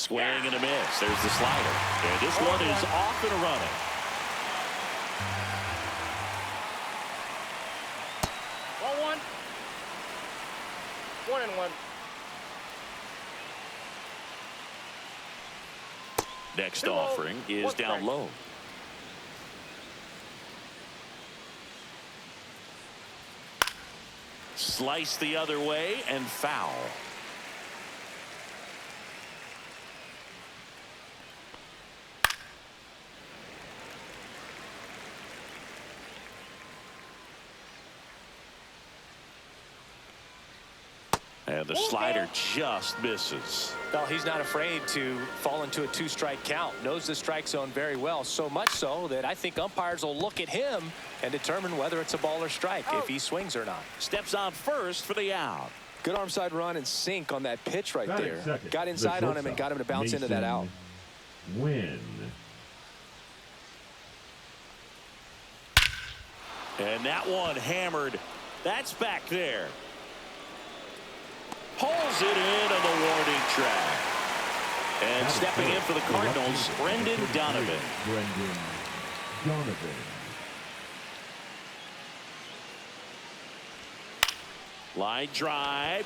Swing and a miss. There's the slider. And this one is off and running. Ball one. 1-1. Next offering is down low. Slice the other way and foul. And the slider just misses. Well, he's not afraid to fall into a 2-strike count. Knows the strike zone very well, so much so that I think umpires will look at him and determine whether it's a ball or strike, if he swings or not. Steps on first for the out. Good arm side run and sink on that pitch right there. Got inside on him and got him to bounce into that out. Win. And that one hammered. That's back there. Pulls it in on the warning track. And stepping in for the Cardinals, Brendan Donovan. Line drive.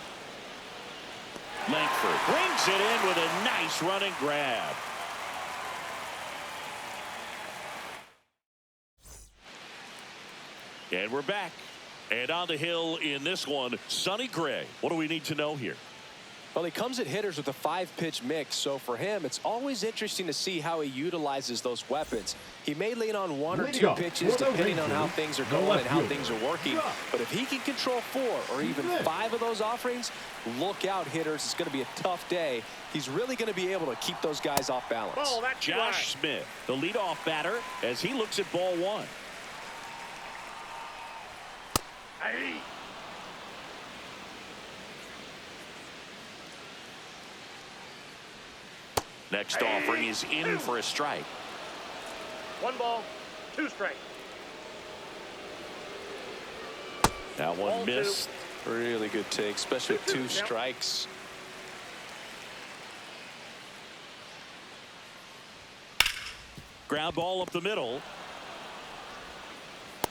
Langford brings it in with a nice running grab. And we're back. And on the hill in this one, Sonny Gray. What do we need to know here? Well, he comes at hitters with a 5-pitch mix, so for him, it's always interesting to see how he utilizes those weapons. He may lean on 1 or 2 pitches depending on how things are going and how things are working. But if he can control 4 or even 5 of those offerings, look out, hitters. It's going to be a tough day. He's really going to be able to keep those guys off balance. Josh Smith, the leadoff batter, as he looks at ball 1. Next offering is in for a strike. 1 ball, 2 strikes. That one Ball missed. Really good take, especially with 2 strikes. Ground ball up the middle.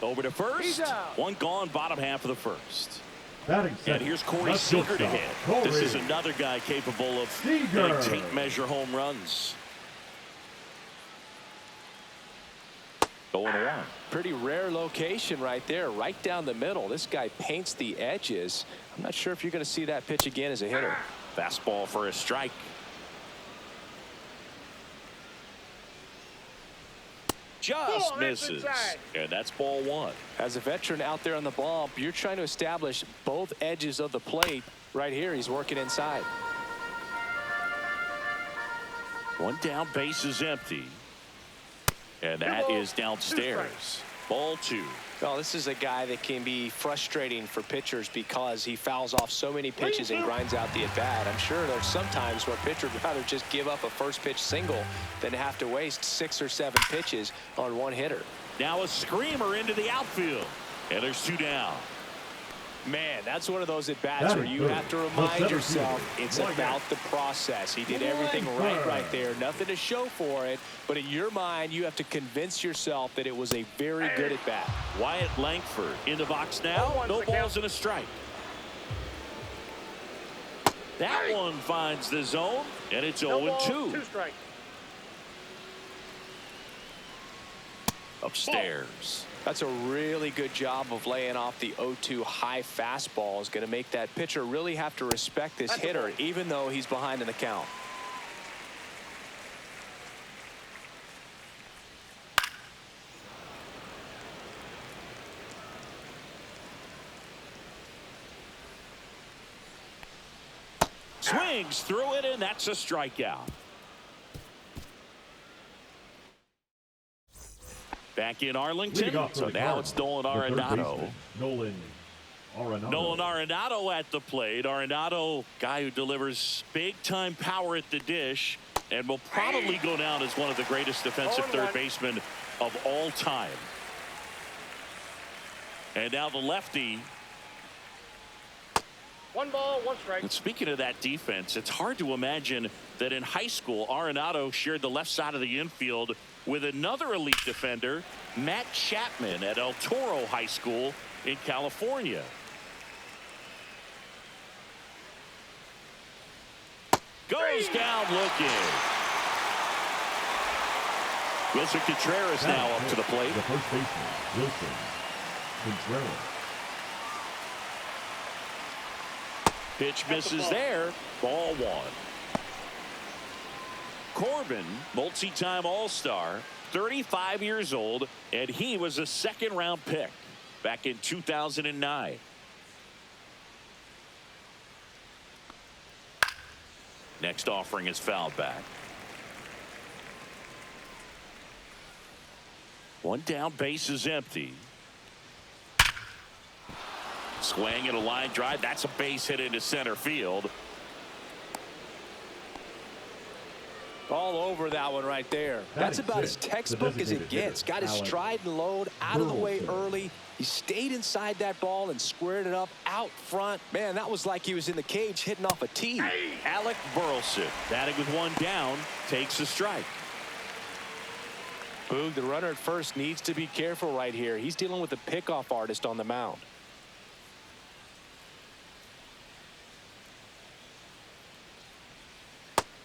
Over to first. One gone, bottom half of the first. And here's Corey Seager to hit. This is another guy capable of hitting tape measure home runs. 0-1. Pretty rare location right there, right down the middle. This guy paints the edges. I'm not sure if you're going to see that pitch again as a hitter. Fastball for a strike. Just misses. And that's ball 1. As a veteran out there on the bump, you're trying to establish both edges of the plate. Right here, he's working inside. One down, base is empty. And that is downstairs. Ball 2. Well, this is a guy that can be frustrating for pitchers because he fouls off so many pitches and grinds out the at-bat. I'm sure there's some times where pitchers would rather just give up a first pitch single than have to waste 6 or 7 pitches on one hitter. Now a screamer into the outfield. And there's 2 down. Man, that's one of those at-bats where you have to remind yourself it's about the process. He did everything right there. Nothing to show for it. But in your mind, you have to convince yourself that it was a very good at-bat. Wyatt Langford in the box now. No balls and a strike. That one finds the zone, and it's 0-2. 2 strikes. Upstairs. That's a really good job of laying off the 0-2 high fastball. Is going to make that pitcher really have to respect this hitter, even though he's behind in the count. Swings through it, and that's a strikeout. Back in Arlington, so now it's Nolan Arenado. Nolan Arenado at the plate. Arenado, guy who delivers big-time power at the dish and will probably go down as one of the greatest defensive third basemen of all time. And now the lefty 1 ball, 1 strike. And speaking of that defense, it's hard to imagine that in high school, Arenado shared the left side of the infield with another elite defender, Matt Chapman, at El Toro High School in California. Goes down looking. Wilson Contreras now up to the plate. The first baseman, Wilson Contreras. Pitch misses there. Ball 1. Corbin, multi-time All-Star, 35 years old, and he was a second-round pick back in 2009. Next offering is fouled back. 1 down, base is empty. Swing and a line drive. That's a base hit into center field. All over that one right there. That's about as textbook as it gets. Got his stride and load out of the way early. He stayed inside that ball and squared it up out front. Man, that was like he was in the cage hitting off a tee. Alec Burleson, batting with 1 down, takes a strike. Boog, the runner at first needs to be careful right here. He's dealing with a pickoff artist on the mound.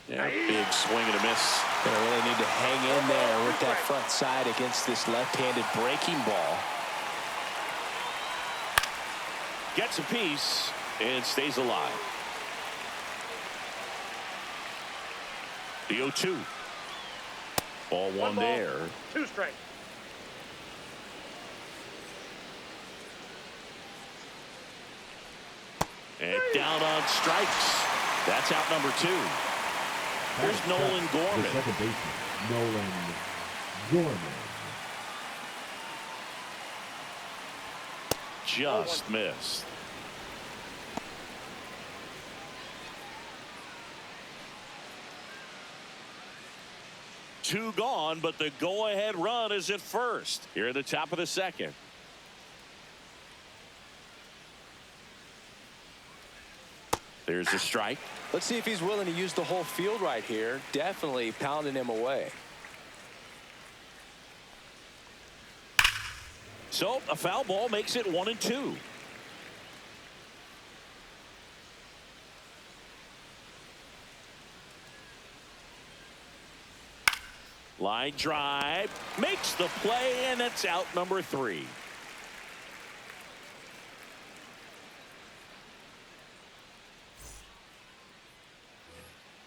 Yeah, big swing and a miss. Gonna really need to hang in there with that front side against this left-handed breaking ball. Gets a piece and stays alive. The 0-2. Ball 1 ball, there. 2 strikes. And down on strikes. That's out number 2. Here's Nolan Gorman. The second baseman, Nolan Gorman. Just missed. Two gone, but the go-ahead run is at first. Here at the top of the second. There's a strike. Let's see if he's willing to use the whole field right here. Definitely pounding him away. So a foul ball makes it 1-2. Line drive makes the play, and it's out number 3.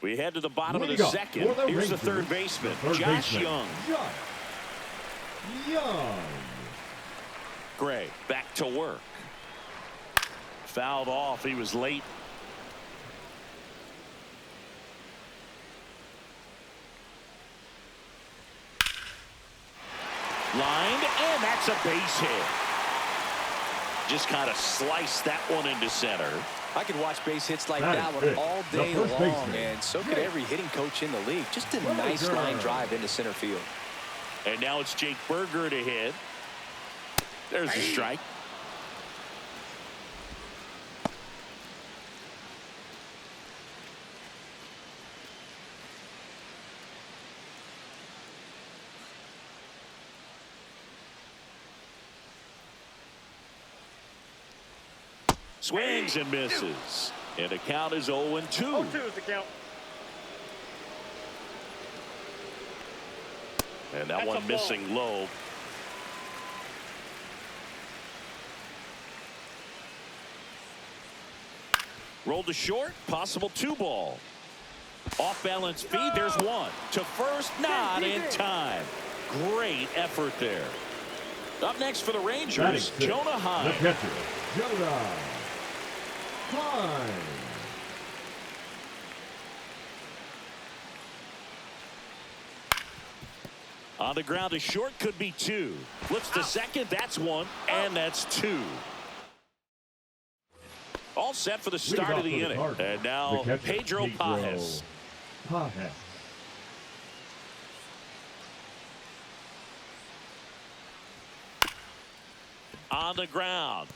We head to the bottom of the second. Here's the third baseman, Josh Young. Gray back to work. Fouled off. He was late. Lined, and that's a base hit. Just kind of sliced that one into center. I could watch base hits like that one all day long, and so could every hitting coach in the league. Just a nice line drive into center field. And now it's Jake Berger to hit. There's a strike. Swings and misses. And the count is 0-2. 0-2 is the count. And that one missing low. Rolled to short, possible 2-ball. Off balance feed, there's one. To first, not in time. Great effort there. Up next for the Rangers, Jonah Heim. The catcher, Jonah Heim. On the ground to short, could be 2. Flips to second, that's 1, and that's 2. All set for the start of the inning. And now Pedro Pajes. On the ground.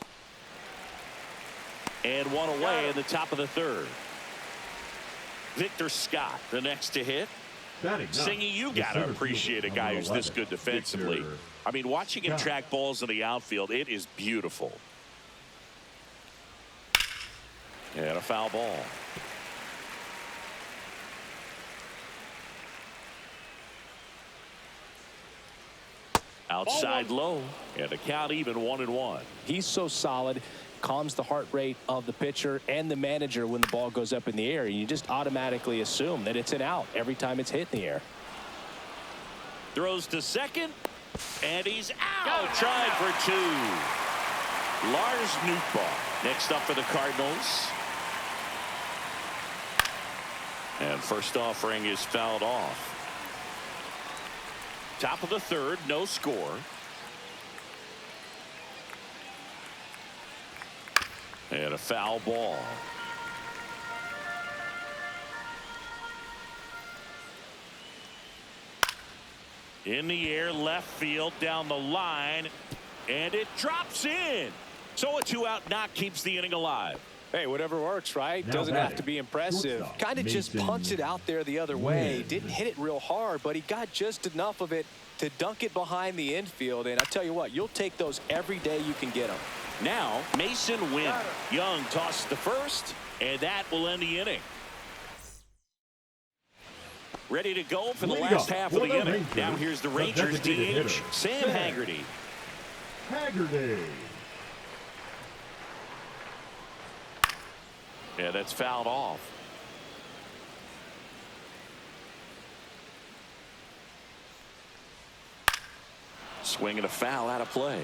And one away in the top of the third. Victor Scott, the next to hit. Singy, you got to appreciate a guy who's this good defensively. I mean, watching him track balls in the outfield, it is beautiful. And a foul ball. Outside low, and the count even 1-1. He's so solid, calms the heart rate of the pitcher and the manager when the ball goes up in the air. You just automatically assume that it's an out every time it's hit in the air. Throws to second, and he's out. Trying for two. Lars Nootbaar next up for the Cardinals. And first offering is fouled off. Top of the third, no score. And a foul ball. In the air, left field, down the line, and it drops in. So a 2-out knock keeps the inning alive. Hey, whatever works, right? Doesn't have to be impressive. Kind of just punched it out there the other way. Didn't hit it real hard, but he got just enough of it to dunk it behind the infield. And I tell you what, you'll take those every day you can get them. Now, Mason Wynn. Young tosses to first, and that will end the inning. Ready to go for the last half of the inning. Now here's the Rangers DH, Sam Haggerty. Yeah, that's fouled off. Swing and a foul out of play.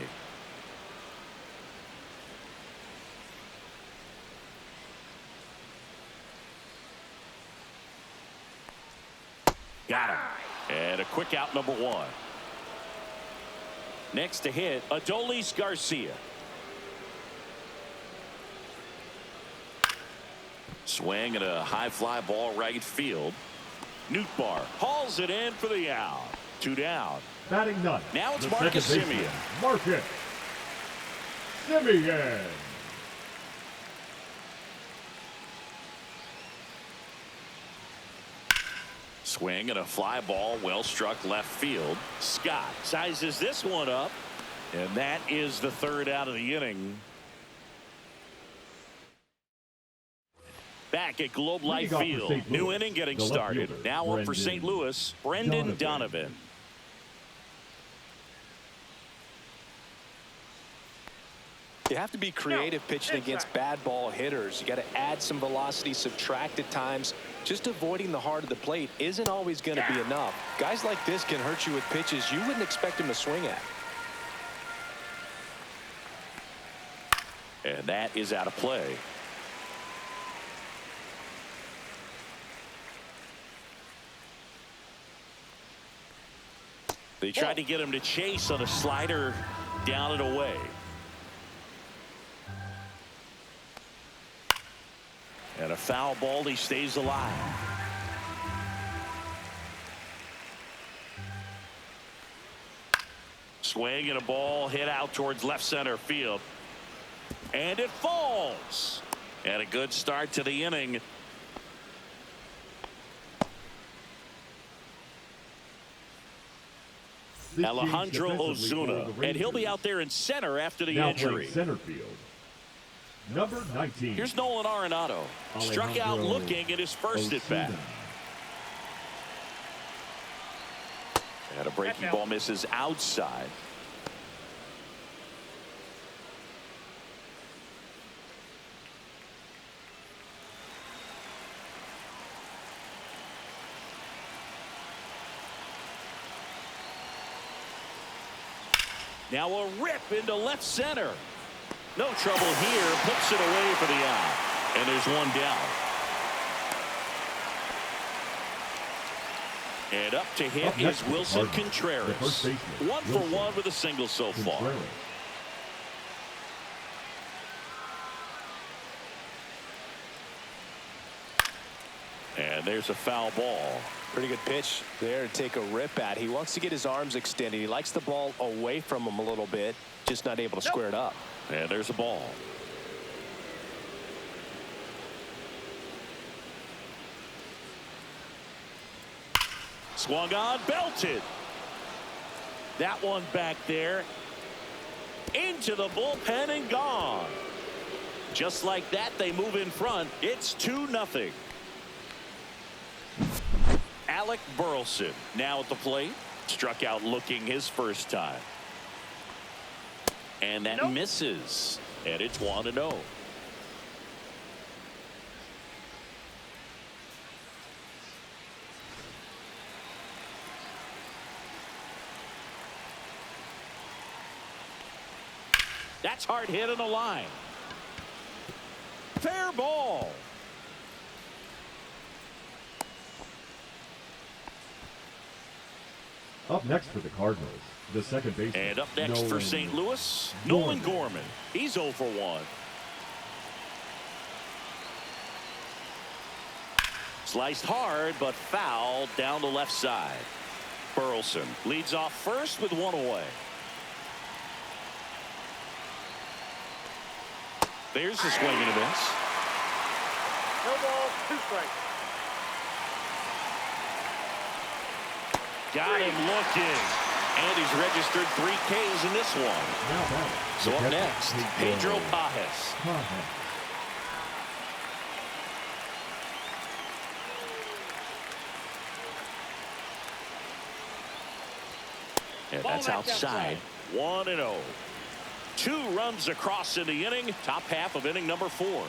Got him. And a quick out, number one. Next to hit, Adolis Garcia. Swing and a high fly ball right field. Nootbaar hauls it in for the out. 2 down. Batting ninth. Now it's Marcus Semien. Marcus Semien. Swing and a fly ball well struck left field. Scott sizes this one up, and that is the third out of the inning. Back at Globe Life Field, new inning getting started. Now up for St. Louis, Brendan Donovan. You have to be creative pitching against bad ball hitters. You got to add some velocity, subtract at times. Just avoiding the heart of the plate isn't always going to be enough. Guys like this can hurt you with pitches you wouldn't expect him to swing at. And that is out of play. They tried to get him to chase on a slider down and away. And a foul ball, he stays alive. Swing and a ball hit out towards left center field. And it falls. And a good start to the inning. Alejandro Ozuna, and he'll be out there in center after the injury. Center field. Number 19. Here's Nolan Arenado. Struck out looking at his first at bat. And a breaking ball misses outside. Now a rip into left center. No trouble here. Puts it away for the out. And there's one down. And up to hit is Wilson Contreras. 1 for 1 with a single so far. And there's a foul ball. Pretty good pitch there to take a rip at. He wants to get his arms extended. He likes the ball away from him a little bit, just not able to square it up. And there's a ball. Swung on, belted. That one back there. Into the bullpen and gone. Just like that, they move in front. It's 2-0. Alec Burleson now at the plate. Struck out looking his first time. And that misses. And it's 1-0. That's hard hit on the line. Fair ball. Up next for the Cardinals, the second baseman. And up next for St. Louis, Nolan Gorman. He's 0 for 1. Sliced hard, but foul down the left side. Burleson leads off first with 1 away. There's the swing and a miss. No ball, 2 strikes. Got him looking. And he's registered 3 Ks in this one. So up next, Pedro Pajes. And that's outside. 1-0. 2 runs across in the inning. Top half of inning number 4.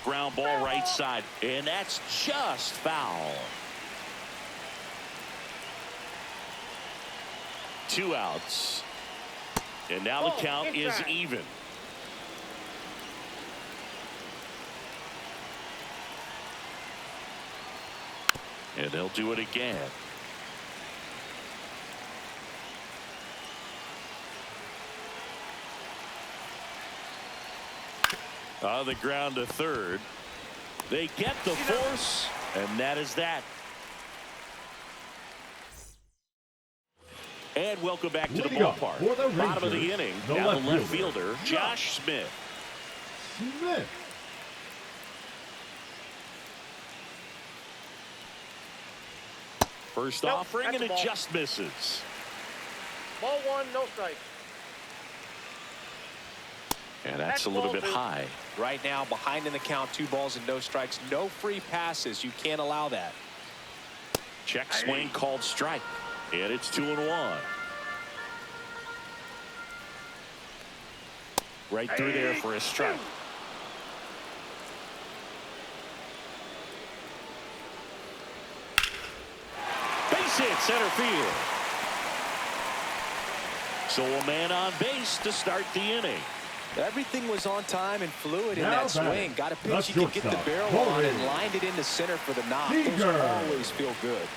Ground ball right side, and that's just foul. 2 outs. And now the count is even. And they'll do it again. On the ground to third. They get the force, and that is that. And welcome back to the ballpark. Bottom of the inning. Now the left fielder, Josh Smith. First offering, and it just misses. Ball 1, no strike. And that's a little bit high. Right now, behind in the count, 2 balls and no strikes. No free passes. You can't allow that. Check swing called strike. And it's 2-1. Right through there for a strike. Base hit, center field. So a man on base to start the inning. Everything was on time and fluid in that swing. Got a pitch you could get the barrel on and lined it into center for the knock. Those always feel good.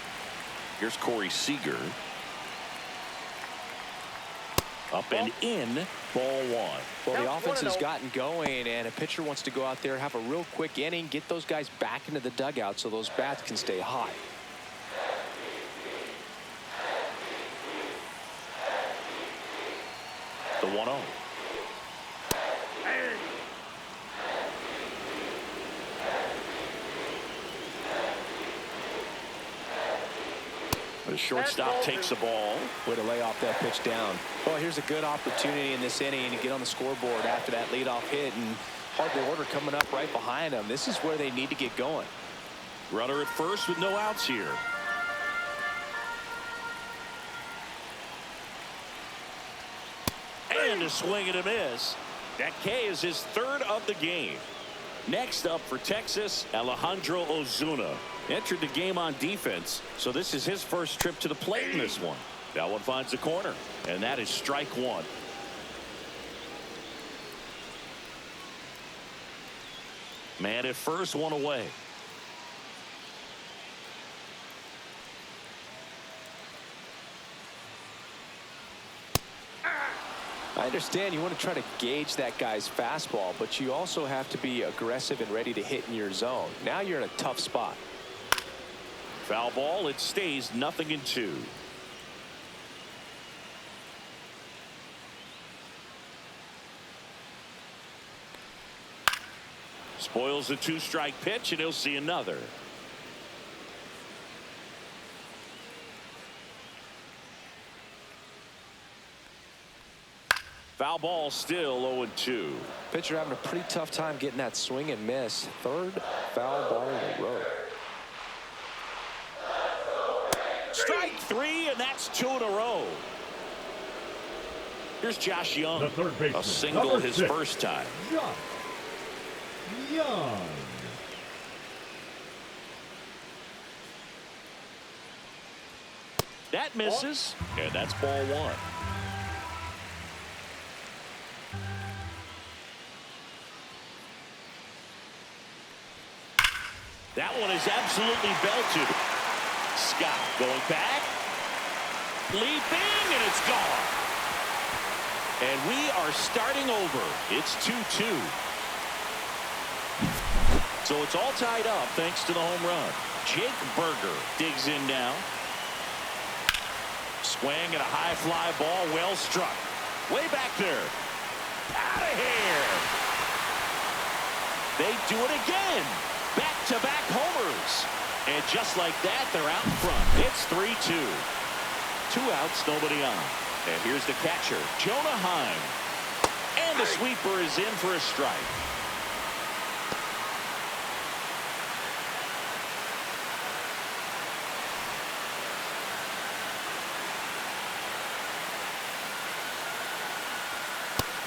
Here's Corey Seager. Up and in, ball 1. Well, the offense has gotten going, and a pitcher wants to go out there, have a real quick inning, get those guys back into the dugout so those bats can stay hot. The 1-0. The shortstop takes the ball. Way to lay off that pitch down. Well, here's a good opportunity in this inning to get on the scoreboard after that leadoff hit, and hardly order coming up right behind them. This is where they need to get going. Runner at first with no outs here. And a swing and a miss. That K is his 3rd of the game. Next up for Texas, Alejandro Ozuna. Entered the game on defense, so this is his first trip to the plate in this one. That one finds the corner, and that is strike 1. Man at first, 1 away. I understand you want to try to gauge that guy's fastball, but you also have to be aggressive and ready to hit in your zone. Now you're in a tough spot. Foul ball. It stays 0-2. Spoils a 2-strike pitch, and he'll see another. Foul ball, still 0-2. Pitcher having a pretty tough time getting that swing and miss. Third foul ball in a row. Strike 3, and that's 2 in a row. Here's Josh Young. The third baseman, a single his 6. first time. Josh Young. That misses, and that's ball 1. That one is absolutely belted. Scott going back. Leaping, and it's gone. And we are starting over. It's 2-2. So it's all tied up thanks to the home run. Jake Berger digs in now. Swing and a high fly ball, well struck. Way back there. Out of here. They do it again. Back-to-back homers. And just like that, they're out in front. It's 3-2. 2 outs, nobody on. And here's the catcher, Jonah Heim. And the sweeper is in for a strike.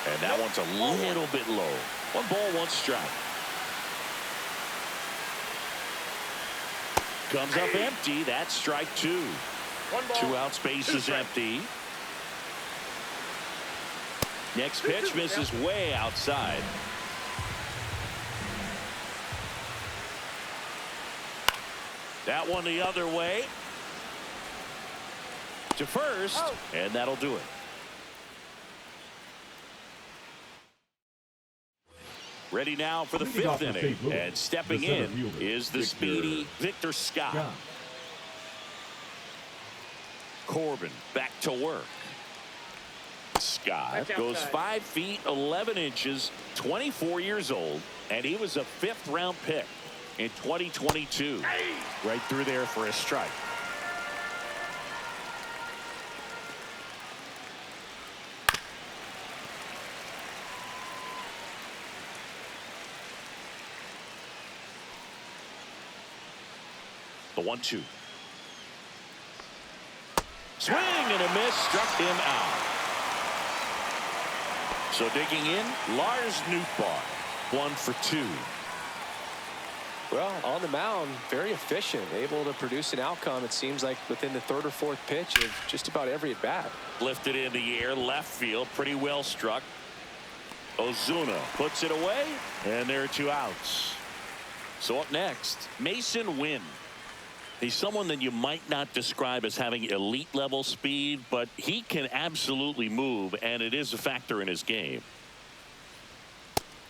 And that one's a little bit low. 1 ball, 1 strike. Comes up empty. That's strike 2. 1 ball, 2 outs, base is empty. Next pitch misses way outside. That one the other way. To first, and that'll do it. Ready now for the 5th inning. And stepping in is the speedy Victor Scott. Corbin back to work. Scott goes 5 feet 11 inches, 24 years old, and he was a 5th-round pick in 2022. Right through there for a strike. The 1-2. Swing and a miss, struck him out. So digging in, Lars Nootbaar, 1 for 2. Well, on the mound, very efficient, able to produce an outcome, it seems like, within the 3rd or 4th pitch of just about every at-bat. Lifted in the air, left field, pretty well struck. Ozuna puts it away, and there are 2 outs. So up next, Mason Wynn. He's someone that you might not describe as having elite level speed, but he can absolutely move, and it is a factor in his game.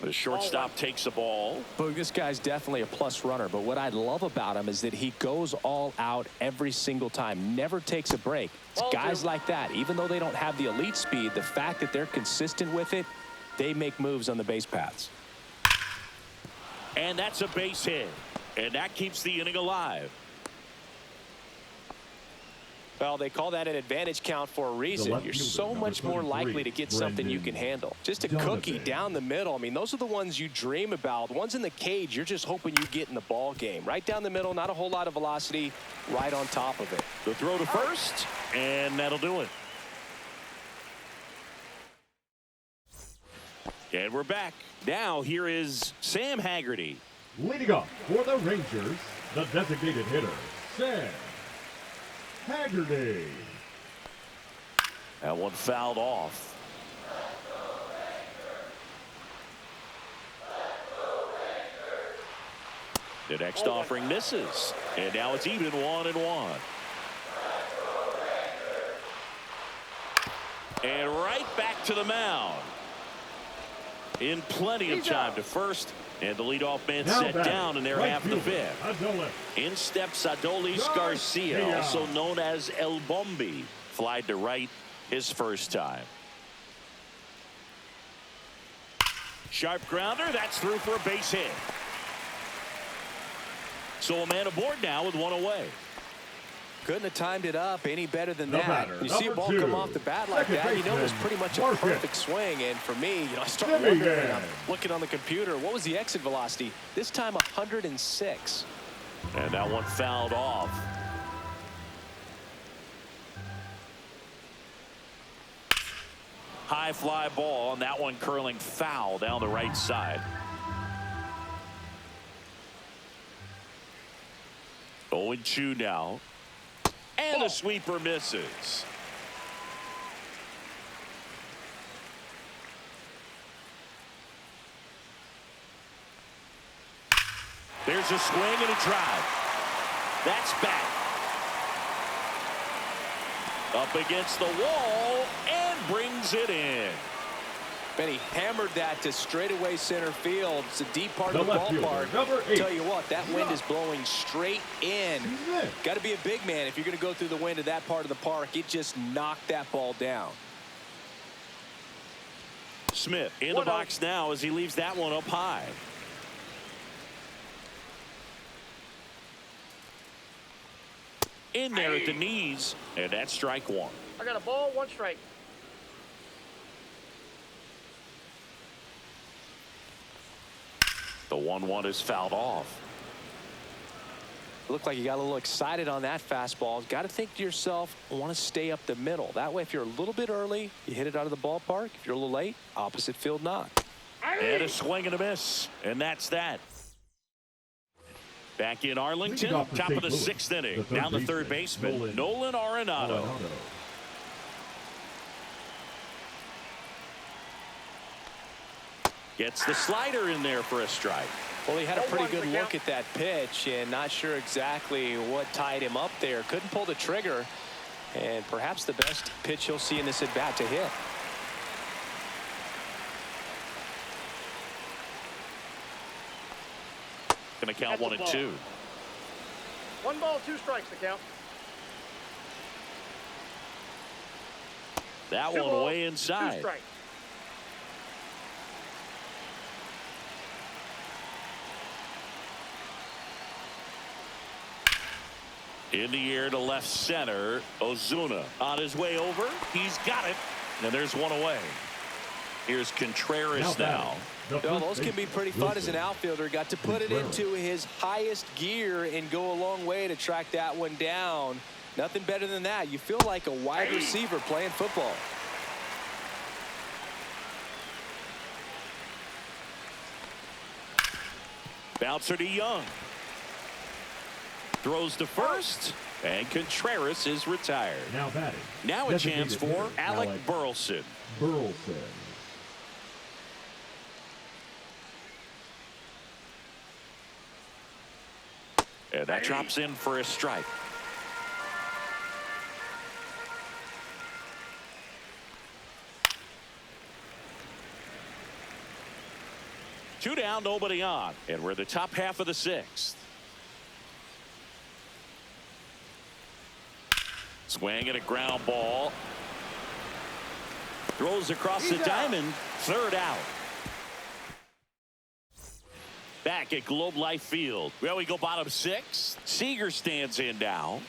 The shortstop takes the ball. But this guy's definitely a plus runner, but what I love about him is that he goes all out every single time, never takes a break. It's guys like that, even though they don't have the elite speed, the fact that they're consistent with it, they make moves on the base paths. And that's a base hit, and that keeps the inning alive. Well, they call that an advantage count for a reason. You're so much more likely to get something you can handle. Just a cookie down the middle. I mean, those are the ones you dream about. The ones in the cage, you're just hoping you get in the ball game. Right down the middle, not a whole lot of velocity, right on top of it. The throw to first, and that'll do it. And we're back. Now here is Sam Haggerty. Leading off for the Rangers, the designated hitter, Sam Haggerty. That one fouled off. The next offering misses. And now it's even 1-1. And right back to the mound. In plenty of time to first. And the leadoff man set down in their half of the 5th. In steps Adolis Garcia, also known as El Bombi. Flied to right his first time. Sharp grounder. That's through for a base hit. So a man aboard now with one away. Couldn't have timed it up any better than The that. batter, You see a ball come off the bat like that, you know it was pretty much a perfect swing. And for me, I start wondering, I'm looking on the computer, what was the exit velocity? This time 106. And that one fouled off. High fly ball, and that one curling foul down the right side. 0-2 now. And the sweeper misses. There's a swing and a drive. That's back. Up against the wall and brings it in. Benny hammered that to straightaway center field. It's a deep part of the ballpark. Tell you what, that wind is blowing straight in. Got to be a big man if you're going to go through the wind of that part of the park. It just knocked that ball down. Smith in the box now as he leaves that one up high. In there at the knees, and that's strike one. I got a ball, 1 strike. The 1-1 is fouled off. Looked like you got a little excited on that fastball. Got to think to yourself, I want to stay up the middle. That way, if you're a little bit early, you hit it out of the ballpark. If you're a little late, opposite field knock. And a swing and a miss, and that's that. Back in Arlington, top of the 6th inning. Down the third baseman, Nolan Arenado. Gets the slider in there for a strike. Well, he had a pretty good look at that pitch and not sure exactly what tied him up there. Couldn't pull the trigger, and perhaps the best pitch he'll see in this at bat to hit. Going to count 1-2. 1 ball, 2 strikes to count. That 2 one balls, way 2 inside. strikes. In the air to left center, Ozuna on his way over. He's got it, and there's one away. Here's Contreras now. Well, those can be pretty fun as an outfielder. Got to put it into his highest gear and go a long way to track that one down. Nothing better than that. You feel like a wide receiver playing football. Bouncer to Young. Throws to first, and Contreras is retired. Now a chance for Alec Burleson. And that drops in for a strike. Two down, nobody on, and we're the top half of the 6th. Swing and a ground ball. Throws across the diamond. Third out. Back at Globe Life Field. Well, we go bottom 6. Seager stands in now.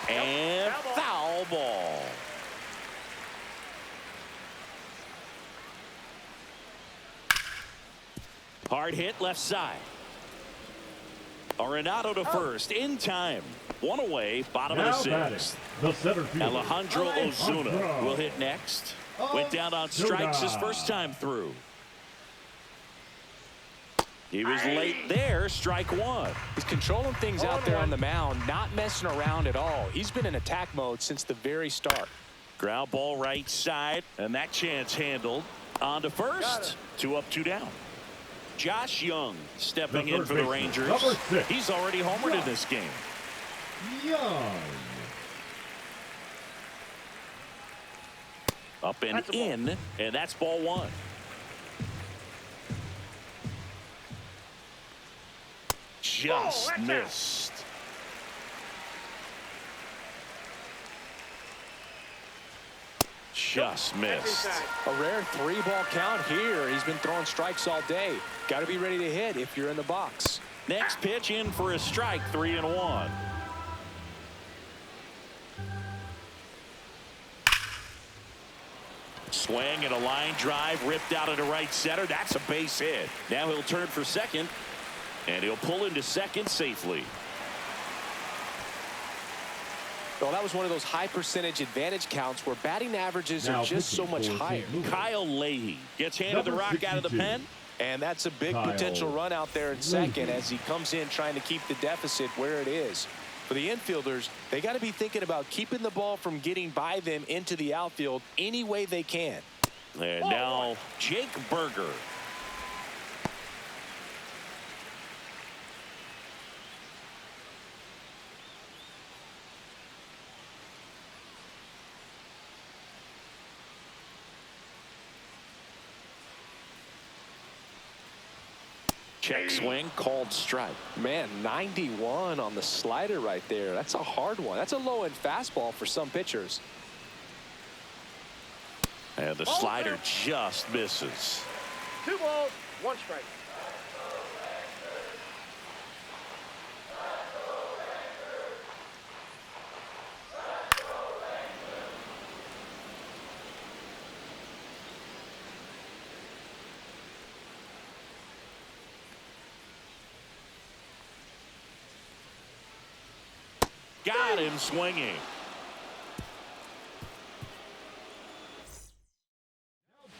And foul ball. Hard hit left side. Arenado to first in time. One away, bottom of the 6th. Alejandro Ozuna will hit next. Went down on strikes his first time through. He was late there, strike one. He's controlling things out there on the mound, not messing around at all. He's been in attack mode since the very start. Ground ball right side, and that chance handled. On to first, 2 up, 2 down. Josh Young stepping in for the Rangers. He's already homered in this game. Up and in, and that's ball 1. Just missed. just missed. A rare 3-ball count here. He's been throwing strikes all day. Got to be ready to hit if you're in the box. Next pitch in for a strike, 3-1. Swing and a line drive ripped out into right center. That's a base hit. Now he'll turn for second, and he'll pull into second safely. Well, that was one of those high percentage advantage counts where batting averages are just so much higher. Kyle Leahy gets handed the rock out of the pen. And that's a big potential run out there in second as he comes in trying to keep the deficit where it is. For the infielders, they got to be thinking about keeping the ball from getting by them into the outfield any way they can. And now Jake Berger. Check swing, called strike. Man, 91 on the slider right there. That's a hard one. That's a low-end fastball for some pitchers. And the slider just misses. 2 balls, 1 strike. Got him swinging.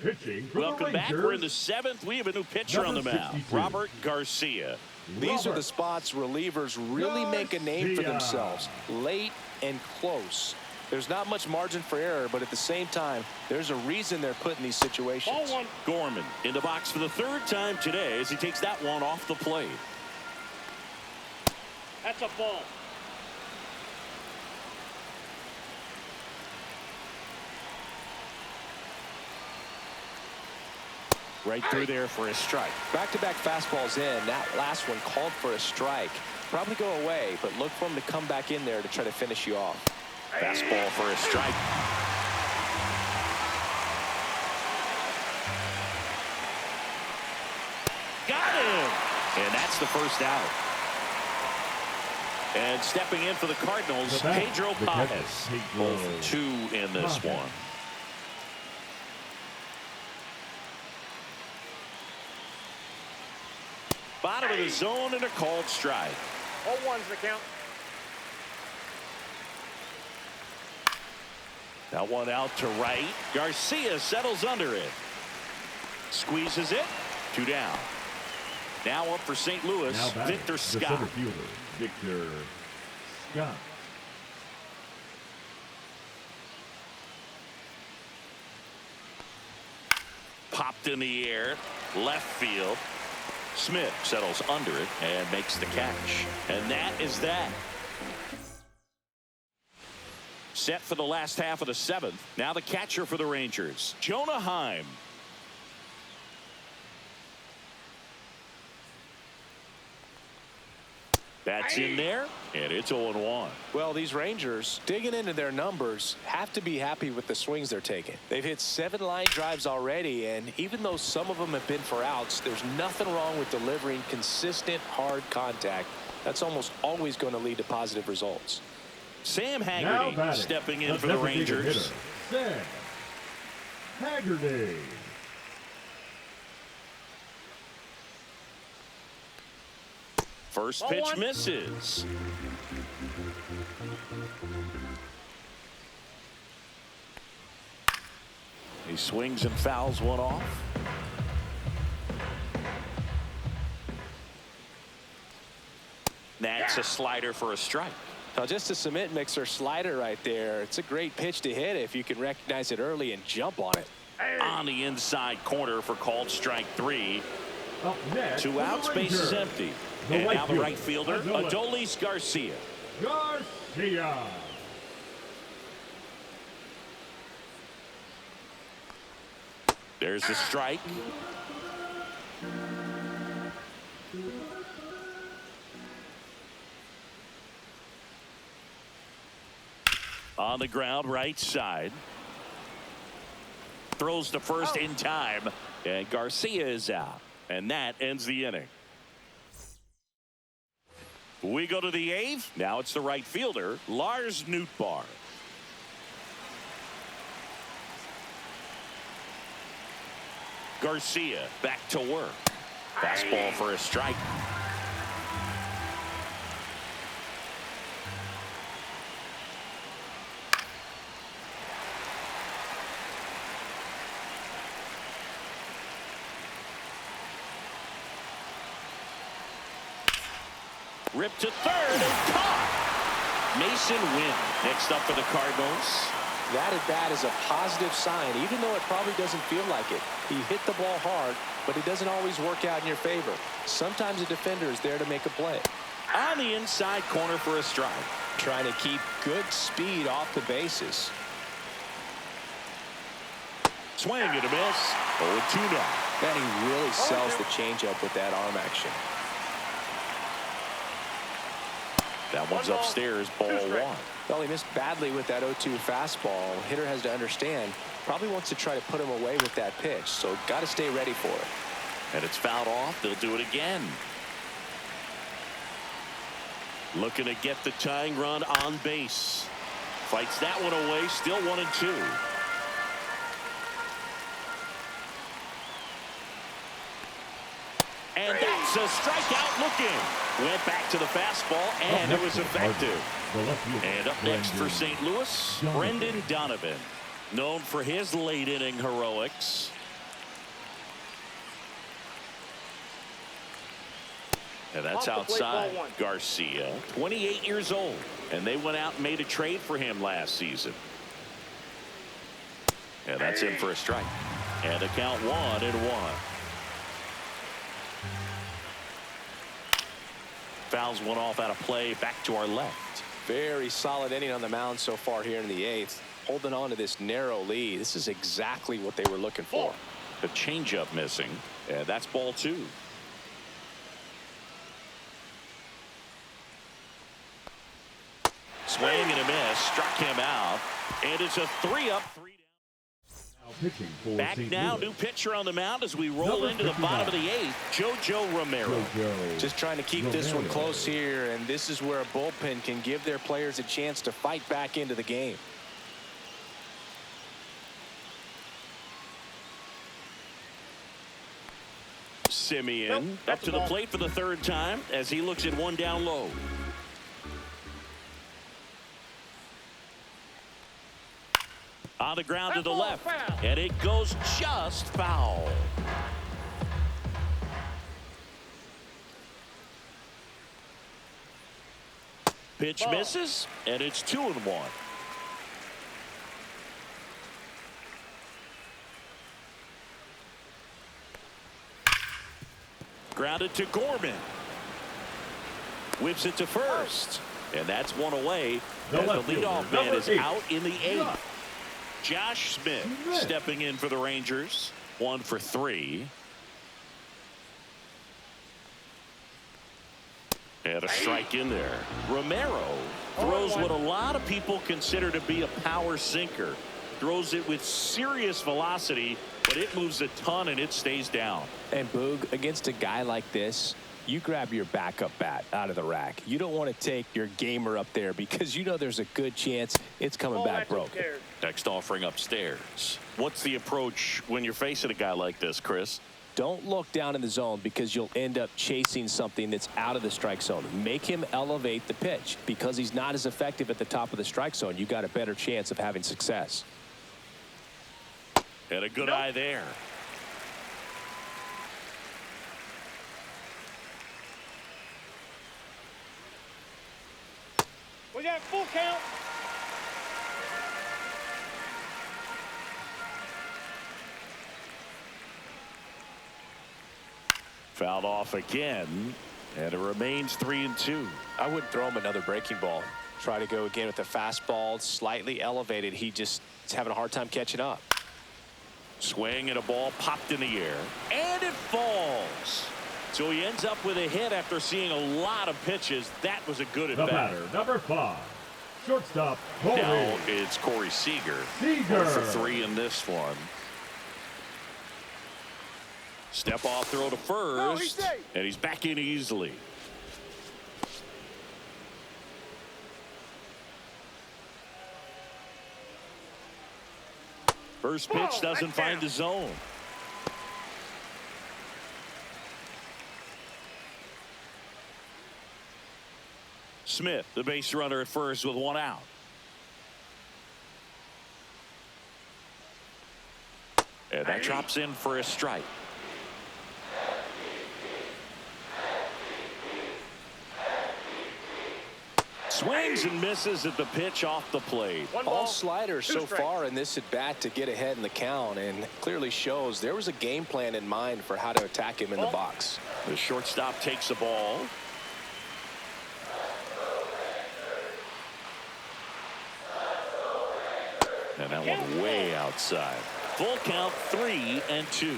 Pitching for Welcome the back. Rangers. We're in the 7th. We have a new pitcher on the mound, 62. Robert Garcia. These are the spots relievers really make a name for themselves. Late and close. There's not much margin for error, but at the same time, there's a reason they're put in these situations. Ball 1. Gorman in the box for the 3rd time today as he takes that one off the plate. That's a ball. Right through there for a strike. Back-to-back fastballs in. That last one called for a strike. Probably go away, but look for him to come back in there to try to finish you off. Fastball for a strike. Got him! And that's the first out. And stepping in for the Cardinals, Pedro Paz. Both 2 in this one. Bottom of the zone and a called strike. All 1's the count. That one out to right. Garcia settles under it. Squeezes it. 2 down. Now up for St. Louis, Victor Scott. The center fielder, Victor Scott. Popped in the air. Left field. Smith settles under it and makes the catch. And that is that. Set for the last half of the 7th. Now the catcher for the Rangers, Jonah Heim. That's in there, and it's 0-1. Well, these Rangers, digging into their numbers, have to be happy with the swings they're taking. They've hit 7 line drives already, and even though some of them have been for outs, there's nothing wrong with delivering consistent, hard contact. That's almost always going to lead to positive results. Sam Haggerty stepping in for the Rangers. Sam Haggerty. First pitch misses. He swings and fouls one off. That's a slider for a strike. Now, just a cement mixer slider right there. It's a great pitch to hit if you can recognize it early and jump on it. On the inside corner for called strike 3. Up next, 2 outs, base is empty. And now the right fielder, Adolis Garcia. Garcia. There's the strike. On the ground, right side. throws to first in time, and Garcia is out. And that ends the inning. We go to the eighth. Now it's the right fielder, Lars Nootbaar. Garcia back to work. Fastball for a strike. Ripped to third and caught. Mason Wynn next up for the Cardinals. That at bat is a positive sign, even though it probably doesn't feel like it. He hit the ball hard, but it doesn't always work out in your favor. Sometimes a defender is there to make a play. On the inside corner for a strike. Trying to keep good speed off the bases. Swing and a miss. 0-2 now. Man, he really sells the changeup with that arm action. That one's upstairs, ball one. Well, he missed badly with that 0-2 fastball. Hitter has to understand, probably wants to try to put him away with that pitch, so got to stay ready for it. And it's fouled off. They'll do it again. Looking to get the tying run on base. Fights that one away, still 1-2. And that's a strikeout looking. Went back to the fastball, and it was effective. And up next for St. Louis, Brendan Donovan. Known for his late inning heroics. And that's outside. Garcia, 28 years old. And they went out and made a trade for him last season. And that's in for a strike. And a count 1-1. Fouls one off out of play, back to our left. Very solid inning on the mound so far here in the eighth. Holding on to this narrow lead. This is exactly what they were looking for. The changeup missing. And that's ball two. Swing and a miss. Struck him out. And it's a 3-up, 3-down. Back now, new pitcher on the mound as we roll into the bottom of the eighth. JoJo Romero. Just trying to keep this one close here, and this is where a bullpen can give their players a chance to fight back into the game. Simeon up to the plate for the third time as he looks at one down low. On the ground to the left, and it goes just foul. Pitch misses, and it's 2-1. Grounded to Gorman. Whips it to first, and that's one away. As the leadoff man is out in the eighth. Josh Smith stepping in for the Rangers. 1 for 3. And a strike in there. Romero throws what a lot of people consider to be a power sinker. Throws it with serious velocity, but it moves a ton and it stays down. And Boog, against a guy like this, you grab your backup bat out of the rack. You don't want to take your gamer up there because you know there's a good chance it's coming back broken. Next offering upstairs. What's the approach when you're facing a guy like this, Chris? Don't look down in the zone because you'll end up chasing something that's out of the strike zone. Make him elevate the pitch. Because he's not as effective at the top of the strike zone, you got a better chance of having success. And a good eye there. We got full count. Fouled off again, and it remains 3-2. I wouldn't throw him another breaking ball. Try to go again with the fastball, slightly elevated. He just is having a hard time catching up. Swing and a ball popped in the air, and it falls. So he ends up with a hit after seeing a lot of pitches. That was a good at bat. The batter, number 5, shortstop, Now it's Corey Seager. 4 for 3 in this one. Step off throw to first, and he's back in easily. First pitch doesn't find the zone. Smith, the base runner at first with one out. And that drops in for a strike. Swings and misses at the pitch off the plate. All sliders so far in this at bat to get ahead in the count, and clearly shows there was a game plan in mind for how to attack him in the box. The shortstop takes the ball. And that one way outside. Full count, 3-2.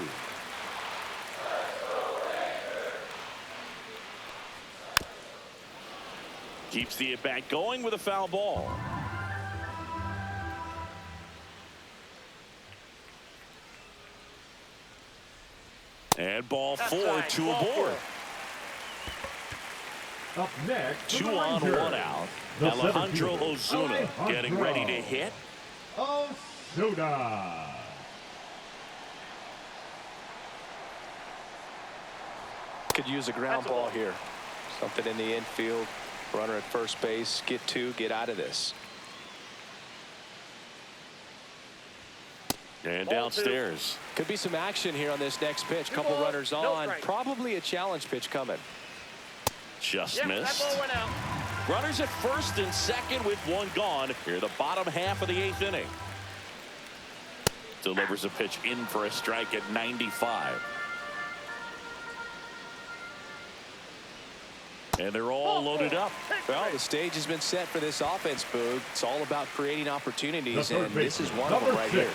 Keeps the at bat going with a foul ball. And ball 4, 2 aboard. Up next, 2 on, 1 out. Alejandro Ozuna getting ready to hit. Ozuna. Could use a ground ball here. Something in the infield. Runner at first base. Get 2. Get out of this. And downstairs. Could be some action here on this next pitch. Couple runners on. Probably a challenge pitch coming. Just missed. That ball went out. Runners at first and second with one gone. Here the bottom half of the 8th inning. Delivers a pitch in for a strike at 95. And they're all loaded up. Well, the stage has been set for this offense, Boog. It's all about creating opportunities, and this is one of them right here.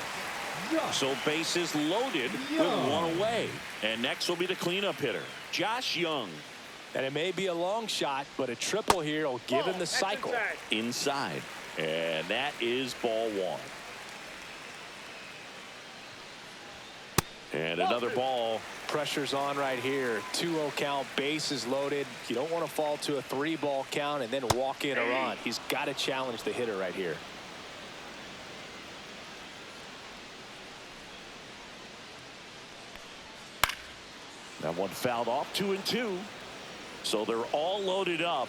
So bases loaded with one away. And next will be the cleanup hitter, Josh Young. And it may be a long shot, but a triple here will give him the cycle. Inside. And that is ball 1. And another ball. Pressure's on right here. 2-0 count, bases loaded. You don't want to fall to a 3-ball count and then walk in a run. He's got to challenge the hitter right here. That one fouled off. 2-2. So they're all loaded up.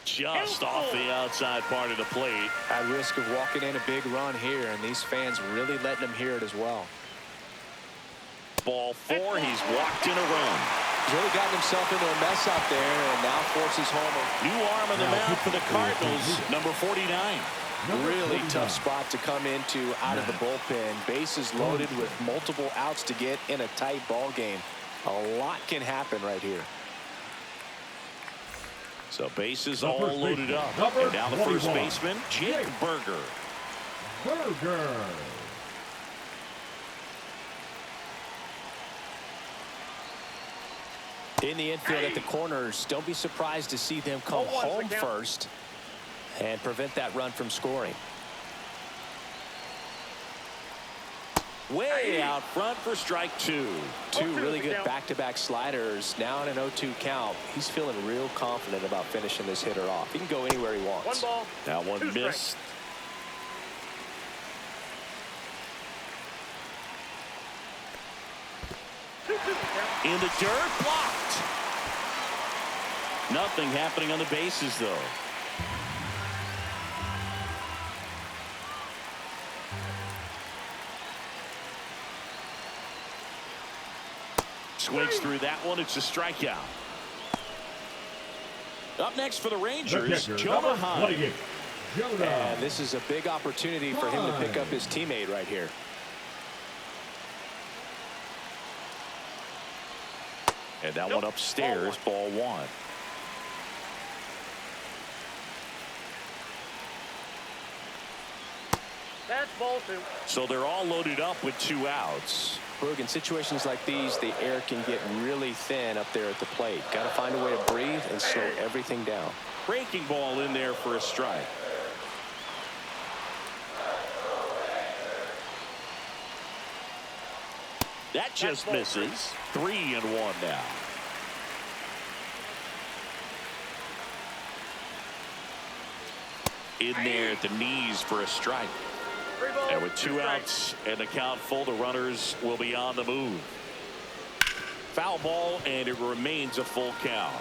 Just off the outside part of the plate. At risk of walking in a big run here, and these fans really letting him hear it as well. Ball 4. He's walked in a run. He's really gotten himself into a mess out there, and now forces home. New arm of the mound for the Cardinals, number 49. Really tough spot to come into out of the bullpen. Bases loaded with multiple outs to get in a tight ball game. A lot can happen right here. So bases all loaded up. And now the first baseman, Jake Burger. In the infield at the corners, don't be surprised to see them come home first and prevent that run from scoring. Way out front for strike 2. 2 really good back-to-back sliders. Now in an 0-2 count. He's feeling real confident about finishing this hitter off. He can go anywhere he wants. 1 ball. That one missed. In the dirt, blocked. Nothing happening on the bases, though. Swings through that one. It's a strikeout. Up next for the Rangers, Jonah Heim. And this is a big opportunity for him to pick up his teammate right here. And that one upstairs, ball 1. That's ball 2. So they're all loaded up with 2 outs. Boog, in situations like these, the air can get really thin up there at the plate. Got to find a way to breathe and slow everything down. Breaking ball in there for a strike. That just misses. 3-1 now. In there at the knees for a strike. And with 2 outs and the count full, the runners will be on the move. Foul ball, and it remains a full count.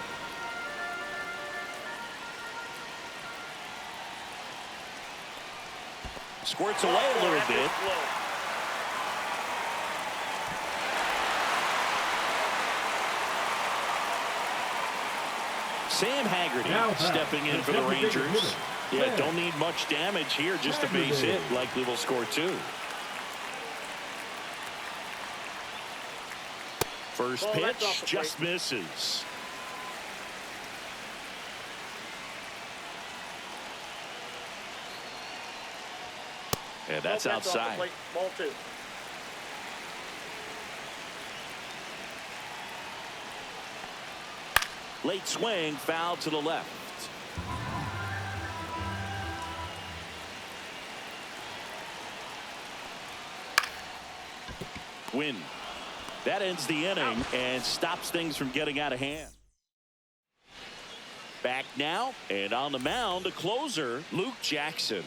Squirts away a little bit. Sam Haggerty stepping in for the Rangers. Yeah, don't need much damage here, just a base hit. Likely will score 2. First pitch just misses. And that's outside. Ball 2. Late swing, foul to the left. Win. That ends the inning and stops things from getting out of hand. Back now, and on the mound, the closer, Luke Jackson.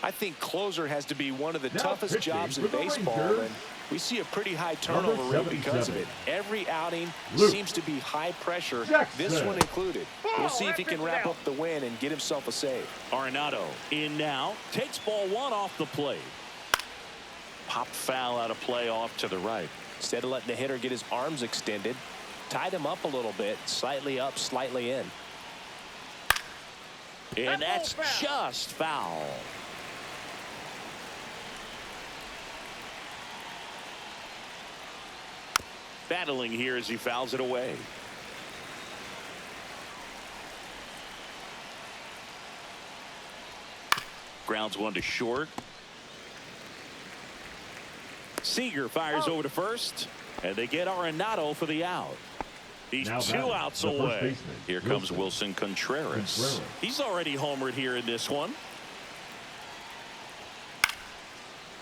I think closer has to be one of the toughest jobs in baseball, and we see a pretty high turnover rate because of it. Every outing seems to be high pressure, this one included. We'll see if he can wrap up the win and get himself a save. Arenado in now, takes ball 1 off the plate. Popped foul out of play off to the right. Instead of letting the hitter get his arms extended, tied him up a little bit, slightly up, slightly in. And that's just foul. Battling here as he fouls it away. Grounds 1 to short. Seager fires over to first, and they get Arenado for the out. He's 2 outs away. Here comes Wilson Contreras. He's already homered here in this one.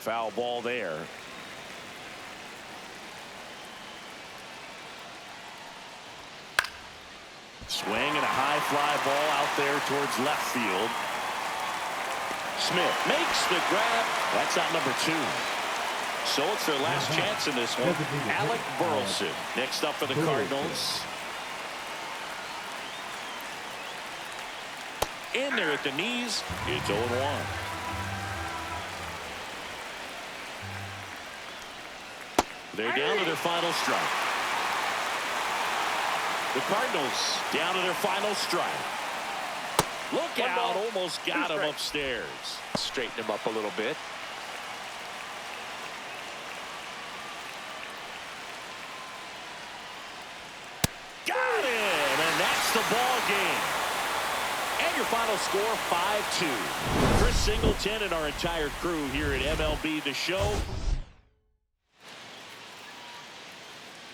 Foul ball there. Swing and a high fly ball out there towards left field. Smith makes the grab. That's out number 2. So it's their last chance in this one. Alec Burleson next up for the Cardinals. In there at the knees. It's 0-1. They're down to their final strike. The Cardinals down to their final strike. Look out, almost got him upstairs. Straighten him up a little bit. Got him, and that's the ball game. And your final score, 5-2. Chris Singleton and our entire crew here at MLB The Show.